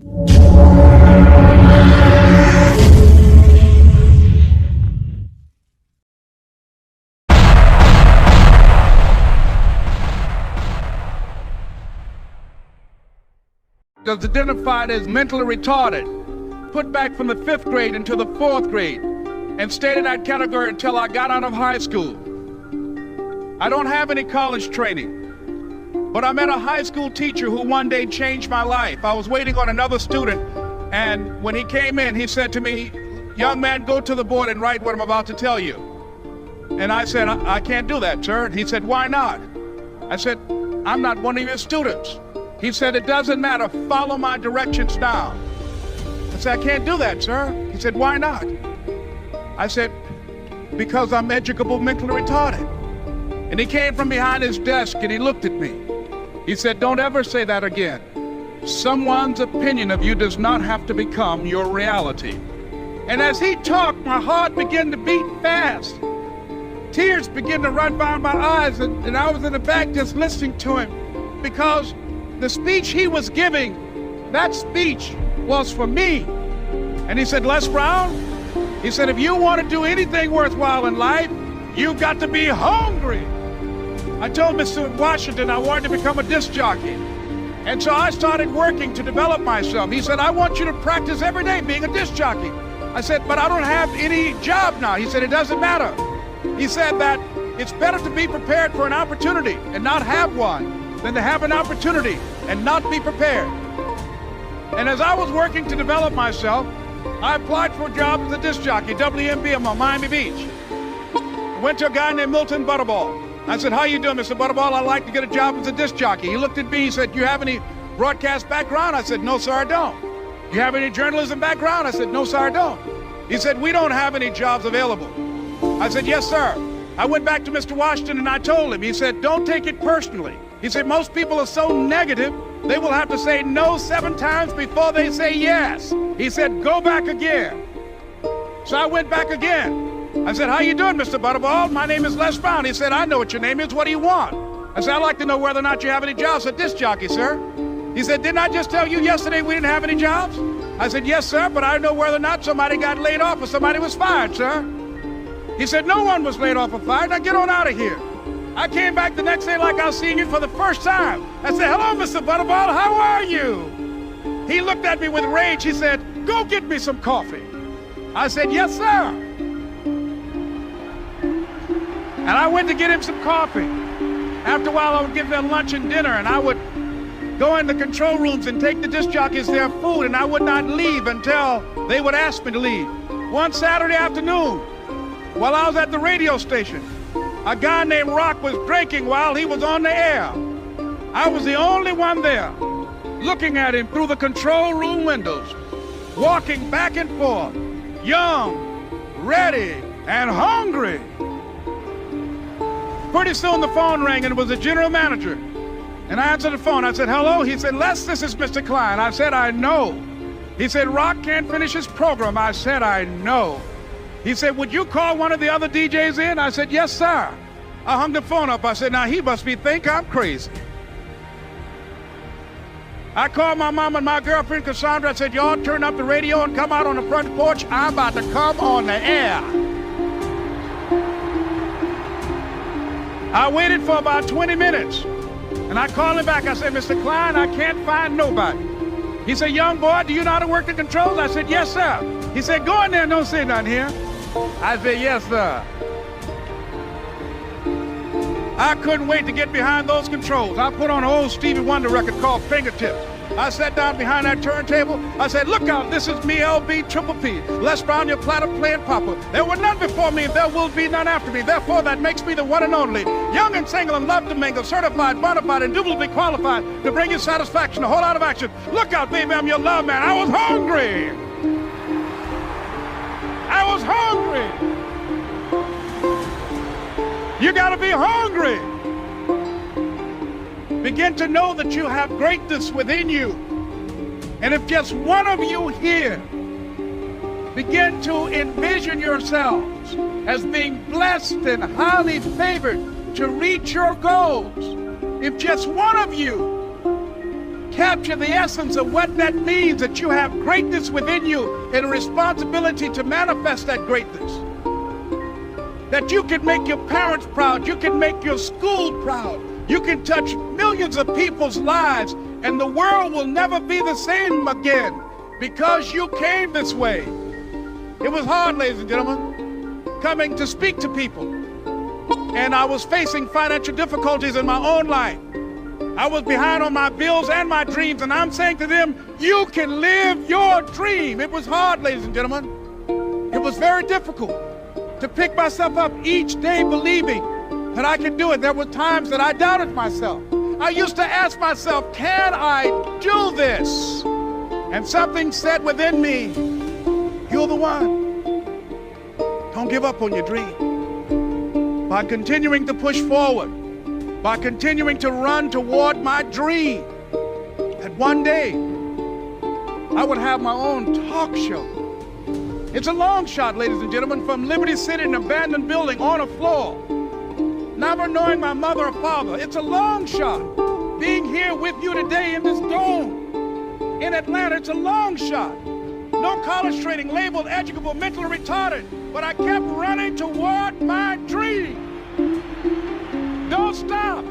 Was identified as mentally retarded, put back from the 5th grade into the 4th grade, and stayed in that category until I got out of high school. I don't have any college training, but I met a high school teacher who one day changed my life. I was waiting on another student, and when he came in, he said to me, "Young man, go to the board and write what I'm about to tell you." And I said, I can't do that, sir. He said, "Why not?" I said, "I'm not one of your students." He said, "It doesn't matter, follow my directions now." I said, "I can't do that, sir." He said, "Why not?" I said, "Because I'm educable mentally retarded." And he came from behind his desk and he looked at me. He said, "Don't ever say that again. Someone's opinion of you does not have to become your reality." And as he talked, my heart began to beat fast. Tears began to run down my eyes, and I was in the back just listening to him, because the speech he was giving, that speech was for me. And he said, "Les Brown," he said, "if you want to do anything worthwhile in life, you've got to be hungry." I told Mr. Washington I wanted to become a disc jockey. And so I started working to develop myself. He said, "I want you to practice every day being a disc jockey." I said, "But I don't have any job now." He said, "It doesn't matter." He said that it's better to be prepared for an opportunity and not have one than to have an opportunity and not be prepared. And as I was working to develop myself, I applied for a job as a disc jockey, WMBM on Miami Beach. I went to a guy named Milton Butterball. I said, "How you doing, Mr. Butterball? I'd like to get a job as a disc jockey." He looked at me, he said, "You have any broadcast background?" I said, "No, sir, I don't." "You have any journalism background?" I said, "No, sir, I don't." He said, "We don't have any jobs available." I said, "Yes, sir." I went back to Mr. Washington and I told him. He said, "Don't take it personally." He said, "Most people are so negative, they will have to say no 7 times before they say yes." He said, "Go back again." So I went back again. I said, "How you doing, Mr. Butterball? My name is Les Brown." He said, "I know what your name is. What do you want?" I said, "I'd like to know whether or not you have any jobs as a disc jockey, sir." He said, "Didn't I just tell you yesterday we didn't have any jobs?" I said, "Yes, sir, but I know whether or not somebody got laid off or somebody was fired, sir." He said, "No one was laid off or fired. Now get on out of here." I came back the next day like I was seeing you for the first time. I said, "Hello, Mr. Butterball, how are you?" He looked at me with rage. He said, "Go get me some coffee." I said, "Yes, sir." And I went to get him some coffee. After a while, I would give them lunch and dinner, and I would go in the control rooms and take the disc jockeys their food, and I would not leave until they would ask me to leave. One Saturday afternoon, while I was at the radio station, a guy named Rock was drinking while he was on the air. I was the only one there, looking at him through the control room windows, walking back and forth, young, ready, and hungry. Pretty soon the phone rang, and it was the general manager. And I answered the phone. I said, "Hello?" He said, "Les, this is Mr. Klein." I said, "I know." He said, "Rock can't finish his program." I said, "I know." He said, "Would you call one of the other DJs in?" I said, "Yes, sir." I hung the phone up. I said, "Now he must think I'm crazy." I called my mom and my girlfriend, Cassandra. I said, "Y'all turn up the radio and come out on the front porch. I'm about to come on the air." I waited for about 20 minutes, and I called him back. I said, "Mr. Klein, I can't find nobody." He said, "Young boy, do you know how to work the controls?" I said, "Yes, sir." He said, "Go in there and don't say nothing here." I said, "Yes, sir." I couldn't wait to get behind those controls. I put on an old Stevie Wonder record called Fingertips. I sat down behind that turntable. I said, "Look out, this is me, LB Triple P. Les Brown, your platter playing papa. There were none before me, and there will be none after me. Therefore, that makes me the one and only. Young and single and love to mingle, certified, bona fide, indubitably qualified to bring you satisfaction, a whole lot of action. Look out, baby, I'm your love man." I was hungry. I was hungry. You gotta be hungry. Begin to know that you have greatness within you. And if just one of you here begin to envision yourselves as being blessed and highly favored to reach your goals, if just one of you capture the essence of what that means, that you have greatness within you and a responsibility to manifest that greatness. That you can make your parents proud, you can make your school proud, you can touch millions of people's lives, and the world will never be the same again because you came this way. It was hard, ladies and gentlemen, coming to speak to people. And I was facing financial difficulties in my own life. I was behind on my bills and my dreams, and I'm saying to them, you can live your dream. It was hard, ladies and gentlemen. It was very difficult to pick myself up each day believing that I could do it. There were times that I doubted myself. I used to ask myself, can I do this? And something said within me, you're the one. Don't give up on your dream. By continuing to push forward, by continuing to run toward my dream, that one day I would have my own talk show. It's a long shot, ladies and gentlemen, from Liberty City, an abandoned building on a floor, never knowing my mother or father. It's a long shot. Being here with you today in this dome in Atlanta, it's a long shot. No college training, labeled educable, mentally retarded, but I kept running toward my dream. Don't stop.